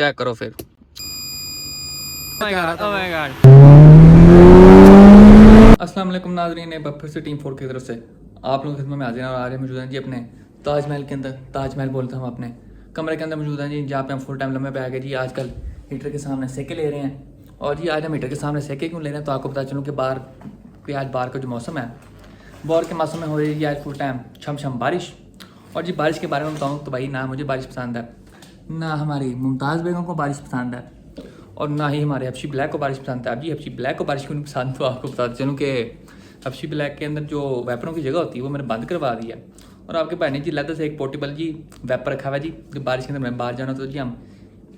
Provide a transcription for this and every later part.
Check करो फिर। अस्सलाम वालेकुम नाज़रीन, एक बार फिर से टीम 4 की तरफ से आप लोगों की खिदमत में हाजिर हैं और आज मौजूद हैं जी अपने ताजमहल के अंदर। ताजमहल बोलते हैं हम अपने कमरे के अंदर मौजूद हैं जी, जहाँ पे हम फुल टाइम लम्बे पे आ गए जी। आजकल हीटर के सामने सेके ले रहे हैं और जी आज हम हीटर के सामने सेके क्यों ले रहे हैं तो आपको पता चलूँ कि आज बाहर का जो मौसम है बाहर के मौसम में हो रही है आज फुल टाइम छम बारिश। और जी बारिश के बारे में बताऊँ तो भाई ना मुझे बारिश पसंद है, ना हमारी मुमताज़ बेगम को बारिश पसंद है और ना ही हमारे हफ्शी ब्लैक को बारिश पसंद है। अब जी हफ्शी ब्लैक को बारिश क्यों नहीं पसंद तो आपको बता चलूँ कि हफ्शी ब्लैक के अंदर जो वेपरों की जगह होती है वो मैंने बंद करवा दी है और आपके भाई ने जी लैदर से एक पोर्टेबल जी वेपर रखा हुआ है जी। जब बारिश के अंदर मैंने बाहर जाना तो जी हम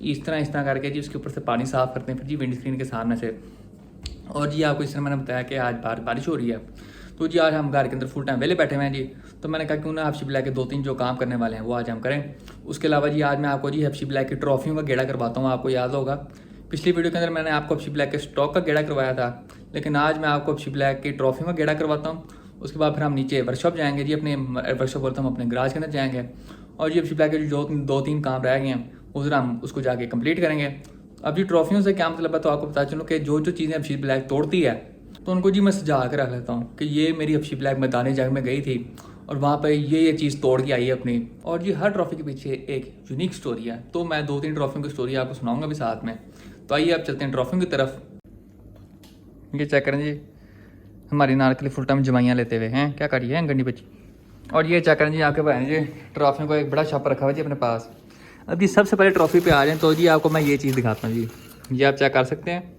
इस तरह करके जी उसके ऊपर से पानी साफ़ करते हैं फिर जी विंड स्क्रीन के सामने से। और जी आपको इस तरह मैंने बताया कि आज बाहर बारिश हो रही है तो जी आज हम घर के अंदर फुल टाइम वेले बैठे हुए हैं जी। तो मैंने कहा क्यों ना हफ्शी ब्लैक के 2-3 जो काम करने वाले हैं वो आज हम करें। उसके अलावा जी आज मैं आपको जी हफ्शी ब्लैक की ट्रॉफियों का गेड़ा करवाता हूँ। आपको याद होगा पिछली वीडियो के अंदर मैंने आपको हफ्शी ब्लैक के स्टॉक का गेड़ा करवाया था, लेकिन आज मैं आपको हफ्शी ब्लैक की ट्रॉफियों का गेड़ा करवाता हूँ। उसके बाद फिर हम नीचे वर्कशॉप जाएंगे जी, अपने वर्कशॉप बोलते हम अपने गराज के अंदर जाएंगे और जी हफ्शी ब्लैक के जो 2-3 काम रह गए हैं उधर हम उसको जाके कंप्लीट करेंगे। अब जी ट्रॉफियों से क्या मतलब है तो आपको पता चलूँ कि जो चीज़ें हफ्शी ब्लैक तोड़ती है तो उनको जी मैं सजा के रख लेता हूँ कि ये मेरी हफ्शी ब्लैक मैदानी जंग में गई थी और वहाँ पर ये चीज़ तोड़ के आई है अपनी। और जी हर ट्रॉफी के पीछे एक यूनिक स्टोरी है, तो मैं 2-3 ट्रॉफियों की स्टोरी आपको सुनाऊंगा भी साथ में। तो आइए अब चलते हैं ट्रॉफियों की तरफ। ये चेक करें जी हमारी नार के लिए फुल टाइम जमाइयाँ लेते हुए हैं, क्या करिए हैं गंडी बच्ची। और ये चेक करें जी आपके भाई जी ट्रॉफियों का एक बड़ा छापा रखा हुआ है जी अपने पास। अब जी सबसे पहले ट्रॉफी पे आ जाएँ तो जी आपको मैं ये चीज़ दिखाता हूँ जी, ये आप चेक कर सकते हैं।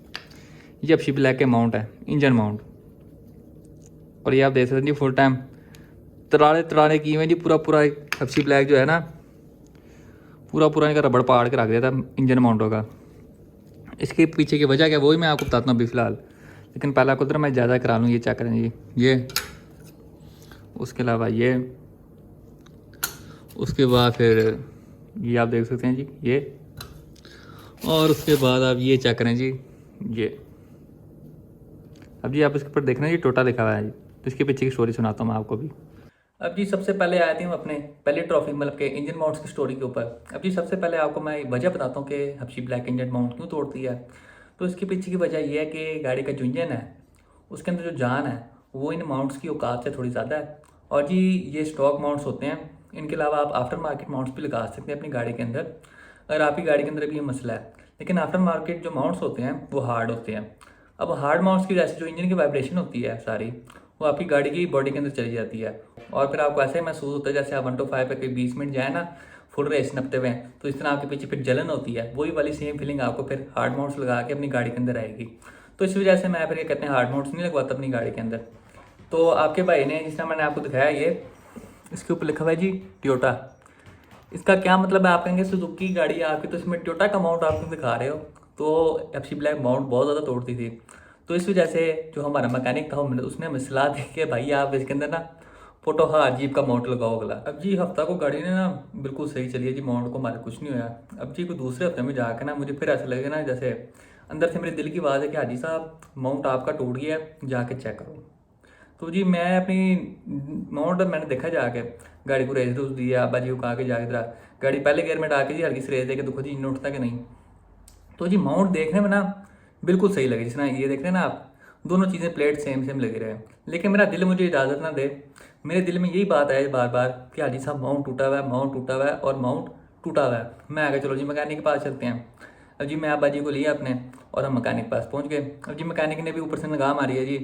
ये हफ्शी ब्लैक के माउंट है, इंजन माउंट, और ये आप देख सकते हैं जी फुल टाइम तराने की हुए जी। पूरा हफ्शी ब्लैक जो है ना पूरा इनका रबड़ पाड़ के रख दिया था इंजन माउंटों का। इसके पीछे की वजह क्या वही मैं आपको बताता हूँ अभी फ़िलहाल, लेकिन पहला आपको मैं ज़्यादा करा लूँ। ये चेक करें जी ये, उसके अलावा ये, उसके बाद फिर ये आप देख सकते हैं जी ये, और उसके बाद आप ये चेक करें जी ये। अब जी आप इसके ऊपर देखना जी टोटा लिखा हुआ है जी, तो इसके पीछे की स्टोरी सुनाता हूँ मैं आपको भी। अब जी सबसे पहले आए थे हम अपने पहले ट्रॉफी मतलब के इंजन माउंट्स की स्टोरी के ऊपर। अब जी सबसे पहले आपको मैं वजह बताता हूँ कि हफ्शी ब्लैक इंजन माउंट क्यों तोड़ती है। तो इसके पीछे की वजह यह है कि गाड़ी का जो इंजन है उसके अंदर जो जान है वो इन माउंट्स की औकात से थोड़ी ज़्यादा है। और जी ये स्टॉक माउंट्स होते हैं, इनके अलावा आप आफ्टर मार्केट माउंट्स भी लगा सकते हैं अपनी गाड़ी के अंदर अगर आपकी गाड़ी के अंदर भी ये मसला है। लेकिन आफ्टर मार्केट जो माउंट्स होते हैं वो हार्ड होते हैं। अब हार्ड माउंट्स की वजह से जो इंजन की वाइब्रेशन होती है सारी वो आपकी गाड़ी की बॉडी के अंदर चली जाती है और फिर आपको ऐसे महसूस होता है जैसे आप 1 to 5 पे कोई 20 मिनट जाए ना फुल रेस नपते हुए, तो इस तरह आपके पीछे फिर जलन होती है। वही वाली सेम फीलिंग आपको फिर हार्ड माउंट्स लगा के अपनी गाड़ी के अंदर आएगी। तो इस वजह से मैं फिर ये कहते हैं हार्ड माउंट्स नहीं लगवाता अपनी गाड़ी के अंदर। तो आपके भाई ने जिस तरह मैंने आपको दिखाया ये इसके ऊपर लिखा हुआ है जी टोयोटा। इसका क्या मतलब है आप कहेंगे सुजुकी की गाड़ी है आपकी तो इसमें टोयोटा का माउंट आप क्यों दिखा रहे हो। तो हफ्शी ब्लैक माउंट बहुत ज़्यादा तोड़ती थी, तो इस वजह से जो हमारा मैकेनिक था उसने हमें सलाह दी कि भाई आप इसके अंदर ना फोटो हाँ जीप का माउंट लगाओ अगला। अब जी हफ्ता को गाड़ी ने ना बिल्कुल सही चली है जी, माउंट को हमारे कुछ नहीं हुआ। अब जी को दूसरे हफ्ते में जाकर ना मुझे फिर ऐसा लगेगा ना जैसे अंदर से मेरे दिल की आवाज़ है कि हाजी साहब माउंट आपका टूट गया है जाके चेक करो। तो जी मैं अपनी माउंट मैंने देखा जाके गाड़ी को रेस रूस दिया अब्बा जी को कहा के जाके जरा गाड़ी पहले गियर में डाल के जी हल्की से रेस दे के देखो जी इंजन उठता कि नहीं। तो जी माउंट देखने में ना बिल्कुल सही लगे, जिस तरह ये देख रहे हैं ना आप दोनों चीज़ें प्लेट सेम लगे रहे, लेकिन मेरा दिल मुझे इजाज़त ना दे। मेरे दिल में यही बात है बार बार कि हाजी साहब माउंट टूटा हुआ है, माउंट टूटा हुआ है और माउंट टूटा हुआ है। मैं आगे चलो जी मैकेनिक के पास चलते हैं। अब जी मैं अब्बा जी को लिया अपने और हम मैकेनिक के पास पहुँच गए। अब जी मैकेनिक ने भी ऊपर से निगाह मारी है जी,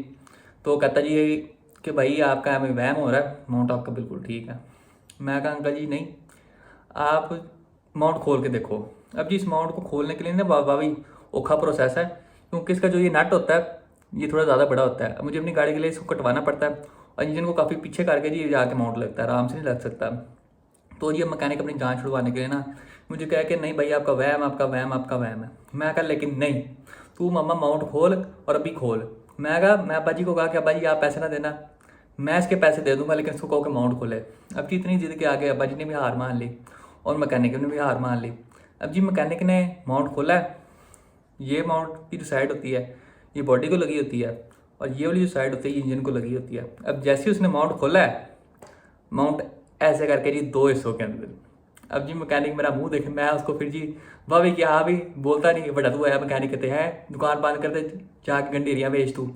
तो कहता जी कि भाई आपका हमें वहम हो रहा है, माउंट आपका बिल्कुल ठीक है। मैं कहा अंकल जी नहीं, आप माउंट खोल के देखो। अब जी इस माउंट को खोलने के लिए ना भाई औखा प्रोसेस है, क्योंकि इसका जो ये नट होता है ये थोड़ा ज़्यादा बड़ा होता है। अब मुझे अपनी गाड़ी के लिए इसको कटवाना पड़ता है और इंजन को काफ़ी पीछे करके जी जाके माउंट लगता है, आराम से नहीं लग सकता। तो ये मैकेनिक अपनी जान छुड़वाने के लिए ना मुझे कहा कि नहीं भाई आपका वहम है। मैं कहा लेकिन नहीं, तू मम्मा माउंट खोल और अभी खोल। मैं अब्बा जी को कहा कि अब्बा जी आप पैसे ना देना, मैं इसके पैसे दे दूंगा लेकिन इसको कहो कि माउंट खोले। अब जी इतनी जिद के आगे अब्बा जी ने भी हार मान ली और मैकेनिक ने भी हार मान ली। अब जी मैकेनिक ने माउंट खोला है। ये माउंट की जो साइड होती है ये बॉडी को लगी होती है और ये वाली जो साइड होती है ये इंजन को लगी होती है। अब जैसे ही उसने माउंट खोला है, माउंट ऐसे करके जी 2 हिस्सों के अंदर अब जी मैकेनिक मेरा मुंह देखे, मैं उसको फिर जी वाह भी क्या, हाँ भी बोलता नहीं, बड़ा तू है मैकेनिक कहते हैं दुकान बंद कर दे, जाके गंडेरियाँ बेच तू।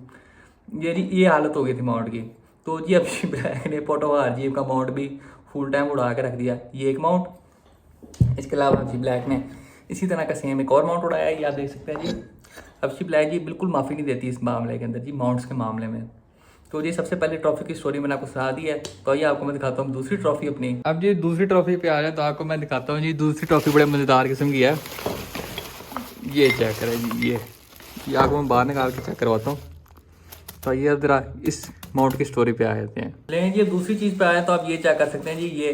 ये जी ये हालत हो गई थी माउंट की। तो जी अब ब्लैक ने पोटोवार जी का माउंट भी फुल टाइम उड़ा के रख दिया, ये एक माउंट। इसके अलावा जी ब्लैक ने इसी तरह का सेम एक और माउंट उड़ाया, ये आप देख सकते हैं जी। अब जी ब्लैक जी बिल्कुल माफ़ी नहीं देती इस मामले के अंदर जी, माउंट्स के मामले में। तो जी सबसे पहले ट्रॉफी की स्टोरी मैंने आपको सुना दी है, तो आइए आपको मैं दिखाता हूँ दूसरी ट्रॉफी अपनी। अब जी दूसरी ट्रॉफी पे आ जाए तो आपको मैं दिखाता हूँ जी, दूसरी ट्रॉफी बड़े मज़ेदार किस्म की है। ये चेक करें जी, ये आपको मैं बाहर निकाल के चेक करवाता हूँ। तो ये अब जरा इस माउंट की स्टोरी पे आ जाते हैं। लेकिन जी दूसरी चीज़ पे आए तो आप ये चेक कर सकते हैं जी, ये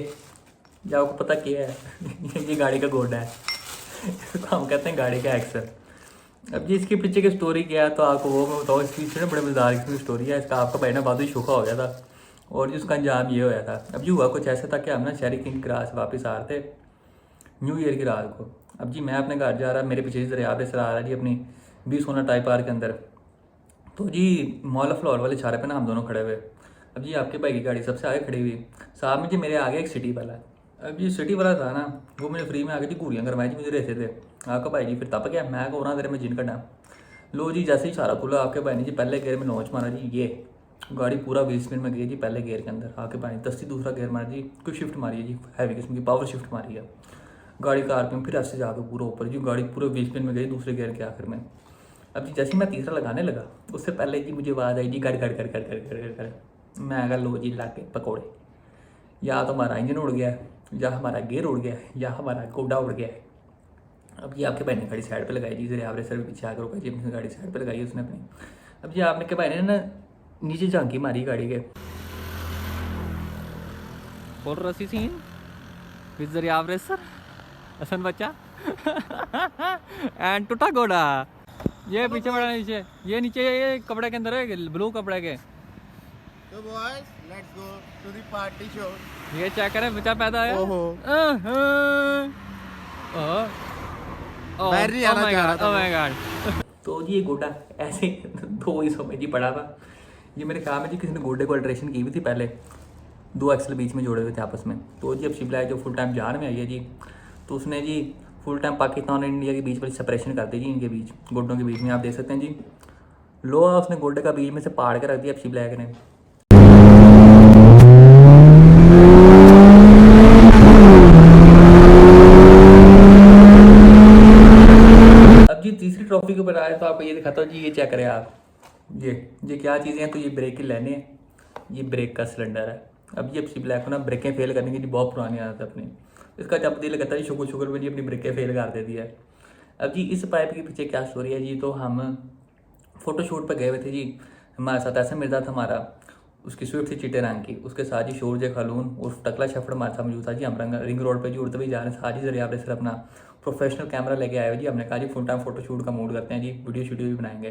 आपको पता क्या है ये गाड़ी का गोडा है इसको हम कहते हैं गाड़ी का एक्सल। अब जी इसके पीछे की स्टोरी क्या है तो आपको वो मैं बताऊँ। इसकी पीछे ना बड़े मज़ेदार की स्टोरी है। इसका आपका भाई ना बाद ही शोखा हो गया था और जिसका अंजाम ये होया था। अब जी हुआ कुछ ऐसा था कि हम ना शहरी किंग क्रास वापस आ रहे थे न्यू ईयर की रात को। अब जी मैं अपने घर जा रहा, मेरे पीछे से दरिया पे सर आ रहा जी अपनी 20 सोना टाइप पार के अंदर। तो जी मॉल ऑफ फ्लोर वाले छारे पे ना हम दोनों खड़े हुए। अब जी आपके भाई की गाड़ी सबसे आगे खड़ी हुई, साहब में जी मेरे आगे एक सिटी वाला है। अब जी सिटी वाला था ना, वो मुझे फ्री में आगे जी घूरियाँ करवाई जी, मुझे रहते थे। आपका भाई जी फिर तप गया, मैं को रहा तेरे में जिन कटा। लो जी जैसे ही सारा खुला, आपके भाई ने जी पहले गेयर में नोच मारा जी, ये गाड़ी पूरा 20 मिनट में गई जी पहले गेयर के अंदर। आपके भाई ने 10 दूसरा गेयर मारा जी, कोई शिफ्ट मारी है जी, हैवी किस्म की पावर शिफ्ट मारी है। गाड़ी का आरपीएम फिर ऐसे जाकर पूरा ऊपर जी, गाड़ी पूरे 20 मिनट में गई दूसरे गेयर के आखिर में। अब जी जैसे ही मैं तीसरा लगाने लगा, उससे पहले जी मुझे आवाज़ आई जी गड़ गड़ गड़ गड़ गड़ गड़ गड़ गड़। मैं अगर लो जी ला के पकौड़े, या तो हमारा इंजन उड़ गया, या हमारा गेयर उड़ गया, या हमारा गोडा उड़ गया। अब जी आपके भाई ने गाड़ी साइड पे लगाई जी, जरा आपने सर पीछे आकर रुका जी, अपनी गाड़ी साइड पे लगाई उसने अपनी। अब जी आपने के भाई ने ना नीचे झांकी मारी गाड़ी के और रसी सीन विद जरिया सर हसन बच्चा एंड टूटा गोड़ा। ये पीछे बड़ा नीचे, ये नीचे ये कपड़े के अंदर है ब्लू कपड़े के। So boys, let's go to the party show. ये चेक करें बच्चा पैदा है। ओहो। मैं नहीं आना चाह रहा था। Oh my God। तो जी ये गोडा ऐसे 2 हिस्सों में जी पड़ा था। ये मेरे काम है जी, किसी ने गोडे को अल्ट्रेशन की हुई थी पहले, 2 एक्सल बीच में जोड़े हुए थे आपस में। तो जी अब शिप्ला जो फुल टाइम जान में आई है जी, तो उसने जी फुल टाइम पाकिस्तान और इंडिया के बीच में सेपरेशन कर दी जी, इनके बीच गोडों के बीच में। आप देख सकते हैं जी लोहा उसने गोडे का बीच में से पाड़ के रख दिया अब शिप्ला ने। अब जी तीसरी ट्रॉफी के ऊपर आए तो आपको ये दिखाता हूँ जी, ये चेक करें आप, ये क्या चीज़ें हैं। तो ये ब्रेक के लेने हैं, ये ब्रेक का सिलेंडर है। अब ये अपनी ब्लैक को ना ब्रेकें फेल करने की जी बहुत पुरानी आदत है अपनी। इसका जब दिल कहता है शुक्र शुक्र में जी अपनी ब्रेकें फेल कर देती है। अब जी इस पाइप के पीछे क्या स्टोरी है जी, तो हम फोटोशूट पर गए हुए थे जी, हमारे साथ ऐसा मिर्जा था हमारा, उसकी स्विफ्ट थी चिट्टे रंग की, उसके साथ ही शोरज खालून और टकला शफड़ हमारे साथ मौजूद था जी। हम रिंग रोड पे जी उड़ते हुए जा रहे हैं, सारी जरिए आपने सर अपना प्रोफेशनल कैमरा लेके आए हो जी। हमने कहा जी फुल टाइम फोटोशूट का मूड करते हैं जी, वीडियो शीडियो भी बनाएंगे।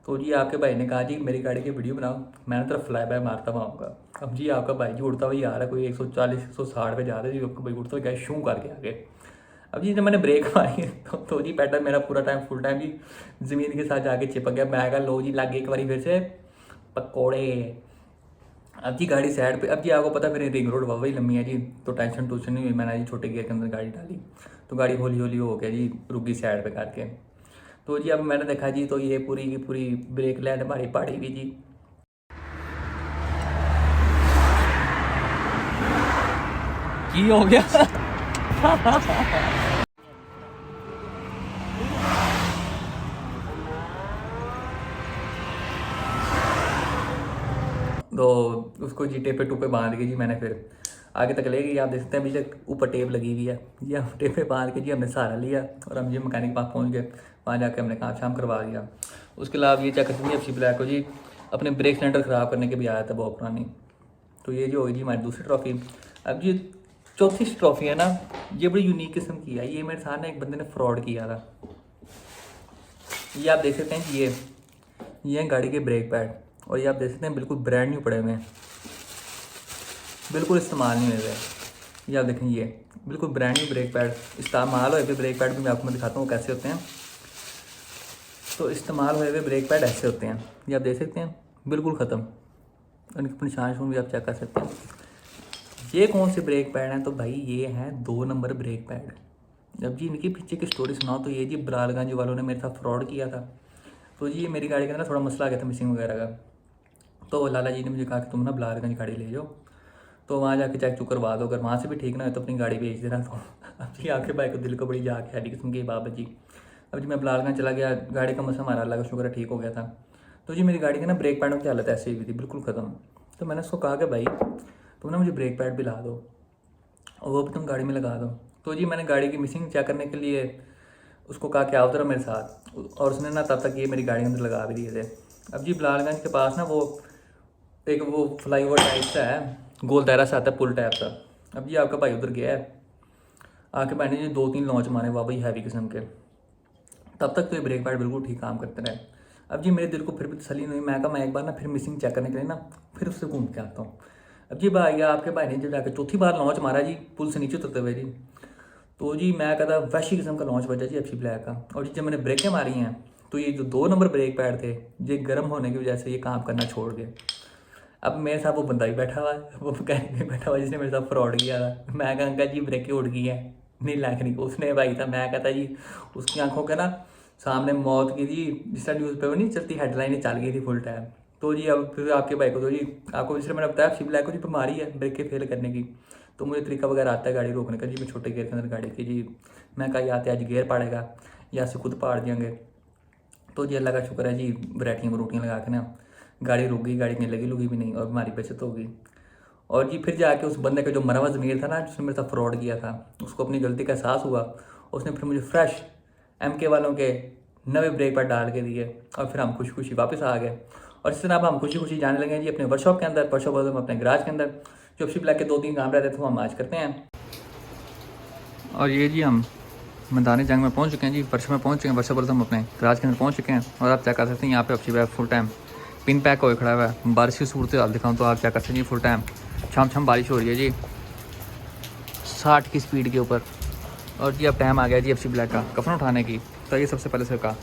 तो जी आपके भाई ने कहा जी मेरी गाड़ी की वीडियो बनाओ, मैंने तरफ फ्लाई बाय मारता हुआ आऊँगा। अब जी आपका भाई जी उड़ता हुआ ही आ रहा है, कोई 140 160 पे जा रहा है जी, आपका भाई उड़ता हुआ गया शू करके आगे। अब जी जब मैंने ब्रेक मारी तो जी पैडल मेरा पूरा टाइम फुल टाइम जी ज़मीन के साथ जाके चिपक गया। मैं कहा लो जी लग गई एक बारी फिर से पकौड़े। अब जी गाड़ी साइड पे, अब जी आपको पता मेरी रिंग रोड वही लंबी है जी, तो टेंशन टूशन नहीं हुई। मैंने जी छोटे गियर के अंदर गाड़ी डाली, तो गाड़ी हौली हौली हो गया जी रुकी साइड पे करके। तो जी अब मैंने देखा जी तो ये पूरी की पूरी ब्रेक लैंड हमारी पहाड़ी भी जी। की हो गया तो उसको जी टेप पे टूपे बांध के जी मैंने फिर आगे तक ले गई। आप देख सकते हैं अभी तक ऊपर टेप लगी हुई है जी, हम टेप पे बांध के जी हमने सहारा लिया और हम जी मैकेनिक के पास पहुंच गए। वहाँ जाके हमने काम शाम करवा दिया। उसके अलावा ये चेक करते हैं अच्छी ब्लैक को जी अपने ब्रेक सिलेंडर ख़राब करने के भी आया था बहुत पुरानी। तो ये जो होगी जी हमारी दूसरी ट्रॉफी। अब ये चौथी ट्रॉफी है ना, ये बड़ी यूनिक किस्म की है। ये मेरे साथ ना एक बंदे ने फ्रॉड किया था। ये आप देख सकते हैं ये है गाड़ी के ब्रेक पैड, और ये आप देख सकते हैं बिल्कुल ब्रांड न्यू पड़े हुए हैं, बिल्कुल इस्तेमाल नहीं हुए। ये आप देखें ये बिल्कुल ब्रांड न्यू ब्रेक पैड इस्तेमाल हुए हुए ब्रेक पैड भी मैं आपको मैं दिखाता हूँ कैसे होते हैं। तो इस्तेमाल हुए हुए ब्रेक पैड ऐसे होते हैं, ये आप देख सकते हैं बिल्कुल ख़त्म। उनके निशान भी आप चेक कर सकते हैं। ये कौन से ब्रेक पैड हैं? तो भाई ये हैं 2 नंबर ब्रेक पैड। जब जी इनकी पीछे की स्टोरी सुनाओ तो ये जी बरालगंज वालों ने मेरे साथ फ्रॉड किया था। तो जी मेरी गाड़ी का ना थोड़ा मसला आ गया था मिसिंग वगैरह का। तो लाला जी ने मुझे कहा कि तुम ना बरालगंज गाड़ी ले जाओ, तो वहाँ जाके चेक चुक करवा दो, अगर वहाँ से भी ठीक ना हो तो अपनी गाड़ी भेज देना। तो अब जी आपके भाई को दिल को बड़ी जाके है किस्म की बाबा जी। अब जी मैं बलालगंज चला गया, गाड़ी का मसला हमारा अल्लाह का शुक्र है ठीक हो गया था। तो जी मेरी गाड़ी की ना ब्रेक पैडों की हालत ऐसी हुई थी बिल्कुल ख़त्म। तो मैंने उसको कहा कि भाई तुम ना मुझे ब्रेक पैड भी ला दो और वो भी तुम गाड़ी में लगा दो। तो जी मैंने गाड़ी की मिसिंग चेक करने के लिए उसको कहा कि आओ जरा मेरे साथ, और उसने ना तब तक ये मेरी गाड़ी के अंदर लगा भी दिए थे। अब जी बलालगंज के पास ना वो एक वो फ्लाई ओवर टाइप सा है, गोल दायरा सा आता है पुल टाइप सा। अब जी आपका भाई उधर गया है, आके भाई ने जी 2-3 लॉन्च मारे वाह भाई हैवी किस्म के। तब तक तो ये ब्रेक पैड बिल्कुल ठीक काम करते रहे। अब जी मेरे दिल को फिर भी तसल्ली नहीं, मैं कहा मैं एक बार ना फिर मिसिंग चेक करने के लिए ना फिर उससे घूम के आता हूँ। अब जी भाई आपके भाई ने जब जाकर चौथी बार लॉन्च मारा जी पुल से नीचे उतरते हुए जी, तो जी मैं कहता वैशी किस्म का लॉन्च बजा जी एफसी ब्लैक का। और जी जब मैंने ब्रेकें मारी हैं तो ये जो 2 नंबर ब्रेक पैड थे ये गर्म होने की वजह से ये काम करना छोड़ गए। अब मेरे साथ वो बंदा ही बैठा हुआ है, वो कहने बैठा हुआ जिसने मेरे साथ फ्रॉड किया था। मैं कहा अंकल जी ब्रेकें उड़ गई हैं, नहीं लग रही। उसने भाई था, मैं कहता जी उसकी आंखों के ना सामने मौत की जी, जिस तरह न्यूज़ पेपर नहीं चलती हेडलाइनें चल गई थी फुल टाइम। तो जी अब फिर आपके भाई को तो जी आपको जिस तरह मैंने बताया शिव ब्लैक को जी बीमारी है ब्रेकें फेल करने की। तो मुझे तरीका वगैरह आता है गाड़ी रोकने का जी, मैं छोटे गेयर के अंदर गाड़ी की जी मैं कहा या तो आज गेयर पाड़ेगा या से खुद पाड़ देंगे। तो जी अल्लाह का शुक्र है जी वराइटियाँ वरूटियाँ लगा के ना गाड़ी रुक गई, गाड़ी में लगी लुगी भी नहीं और हमारी बचत हो गई। और जी फिर जाके उस बंदे का जो मरा हुआ ज़मीर था ना जिसने मेरे साथ फ्रॉड किया था, उसको अपनी गलती का एहसास हुआ। उसने फिर मुझे फ्रेश MK वालों के नवे ब्रेक पैड डाल के दिए और फिर हम खुशी खुशी वापस आ गए। और इस तरह अब हम खुशी खुशी जाने लगे जी अपने वर्कशॉप के अंदर, वर्कशॉप में अपने गराज के अंदर। जो शिप ब्लैक के 2-3 काम रहते थे वो हम आज करते हैं। और ये जी हम मैदानी जंग में पहुंच चुके हैं जी, वर्कशॉप में पहुंच चुके हैं, वर्कशॉप पर हम अपने गराज के अंदर पहुंच चुके हैं। और आप क्या कर सकते हैं यहाँ पे अपनी bag full time pin pack होकर खड़ा हुआ है। बारिश की सूरत हाल दिखाऊँ तो आप क्या कर सकते हैं जी, फुल टाइम छम बारिश हो रही है जी 60 की स्पीड के ऊपर। और जी अब टाइम आ गया जी एफसी ब्लैक का कफन उठाने की। तो ये सबसे पहले से का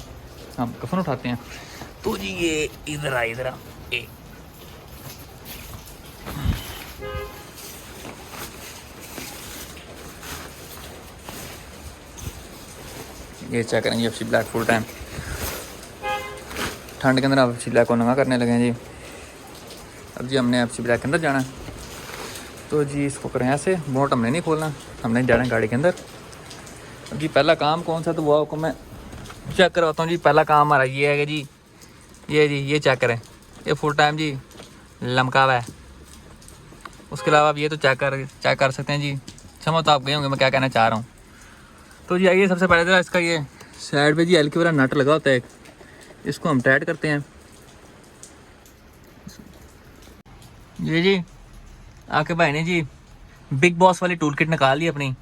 हम कफन उठाते हैं। तो जी ये इधर आ ये चेक करेंगे एफसी ब्लैक फुल टाइम ठंड के अंदर आप एफसी ब्लैक को नंगा करने लगे हैं जी। अब जी हमने एफसी ब्लैक के अंदर जाना है, तो जी इसको करें ऐसे, बोट हमने नहीं खोलना, हमने जाना है गाड़ी के अंदर। अब जी पहला काम कौन सा, तो वो आपको मैं चेक करवाता हूँ जी। पहला काम हमारा ये है कि जी ये चेक करें, ये फुल टाइम जी लमका हुआ है। उसके अलावा आप ये तो चेक कर सकते हैं जी, समझ तो आप गए होंगे मैं क्या कहना चाह रहा हूँ। तो जी आइए सबसे पहले तो इसका ये साइड पे जी हल्की वाला नट लगा होता है एक, इसको हम टाइट करते हैं। ये जी आपके भाई ने जी बिग बॉस वाली टूल किट निकाल ली अपनी,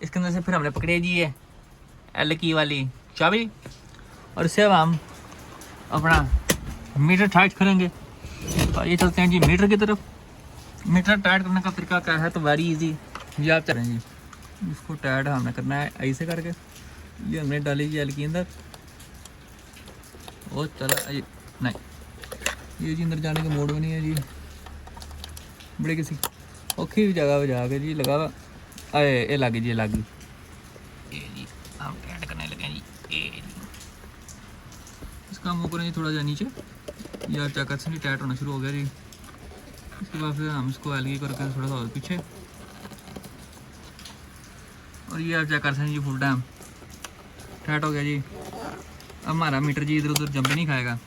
इसके अंदर से फिर हमने पकड़े जी ये L की वाली चाबी, और इससे अब हम अपना मीटर टाइट करेंगे। तो ये चलते हैं जी मीटर की तरफ। मीटर टाइट करने का तरीका क्या है, तो वेरी इजी। ये आप चलें जी, इसको टाइट हमने करना है ऐसे करके। ये हमने डाली जी L की अंदर, वो चला नहीं, ये जी अंदर जाने का मोड भी नहीं है जी, बड़े किसी औखी जगह पे जाके जी लगा हुआ अरे ये लगी जी ये जी हम टाइट करने लगे जी। ये जी इसका मुँह करें जी थोड़ा सा नीचे, यार चक्कर से नहीं टाइट होना शुरू हो गया जी। इसके बाद फिर हम इसको एलगी करके थोड़ा सा और पीछे, और ये आप चेक कर सकते हैं जी फुल टाइम टाइट हो गया जी। अब हमारा मीटर जी इधर उधर जंपे नहीं खाएगा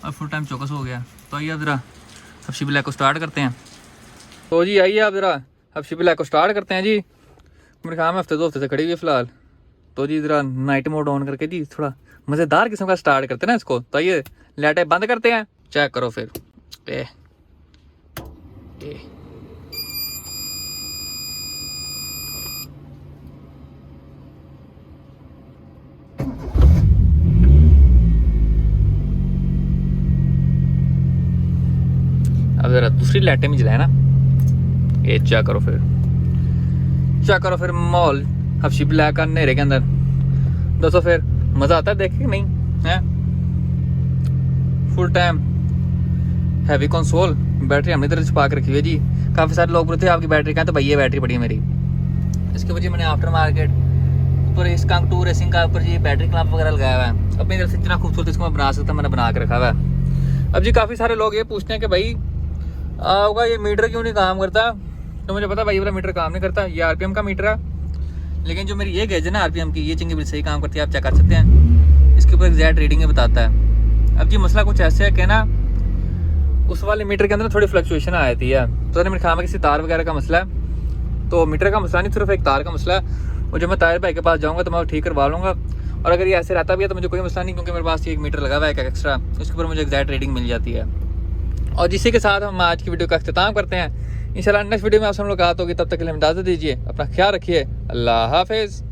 और फुल टाइम चौकस हो गया। तो आइए अब ज़रा अब शिप ब्लैक को स्टार्ट करते हैं। तो जी आइए आप ज़रा अब शिप ब्लैक को स्टार्ट करते हैं जी। मेरे ख्याल में हफ्ते 2 हफ्ते से खड़ी हुई है फ़िलहाल। तो जी ज़रा नाइट मोड ऑन करके जी थोड़ा मज़ेदार किस्म का स्टार्ट करते हैं ना इसको। तो आइए लाइटें बंद करते हैं, चेक करो फिर। ए अब ज़रा दूसरी लाइटें भी जलाए ना, ये चेक करो फिर माहौल हफ्शी ब्लैक का अंधेरे के अंदर। दोस्तों फिर मज़ा आता है देख के नहीं है। Full time heavy console, battery हमने इधर छुपा के रखी हुई है जी। काफ़ी सारे लोग बोलते हैं आपकी बैटरी कहाँ, तो भाई ये बैटरी पड़ी है मेरी। इसके ऊपर जी मैंने आफ्टर मार्केट ऊपर स्कंक 2 रेसिंग का ऊपर जी बैटरी क्लैंप वगैरह लगाया हुआ है। अपनी तरफ से इतना खूबसूरत इसको मैं बना सकता हूँ, मैंने बना के रखा हुआ है। अब जी काफ़ी सारे लोग ये पूछते हैं कि भाई आपका ये मीटर क्यों नहीं काम करता, तो मुझे पता भाई वाला मीटर काम नहीं करता, ये आरपीएम का मीटर है। लेकिन जो मेरी ये गेज है ना आरपीएम की, ये चंगी बिल्कुल सही काम करती है, आप चेक कर सकते हैं। इसके ऊपर एग्जैक्ट रीडिंग है बताता है। अब जी मसला कुछ ऐसे है कि ना उस वाले मीटर के अंदर थोड़ी फ्लक्चुएशन आ जाती है, तो मेरे ख्याल में किसी तार वगैरह का मसला है। तो मीटर का मसला नहीं, सिर्फ एक तार का मसला है। और जब मैं तार भाई के पास जाऊँगा तो मैं वो ठीक करवा लूँगा। और अगर ये ऐसे रहता भी है तो मुझे कोई मसला नहीं, क्योंकि मेरे पास एक मीटर लगा हुआ है एक एक्स्ट्रा, उसके ऊपर मुझे एग्जैक्ट रीडिंग मिल जाती है। और जिसी के साथ हम आज की वीडियो का अख्तिताम करते हैं। इंशाल्लाह नेक्स्ट वीडियो में आपसे मुलाकात होगी, तब तक के लिए इजाज़त दीजिए, अपना ख्याल रखिए, अल्लाह हाफिज़।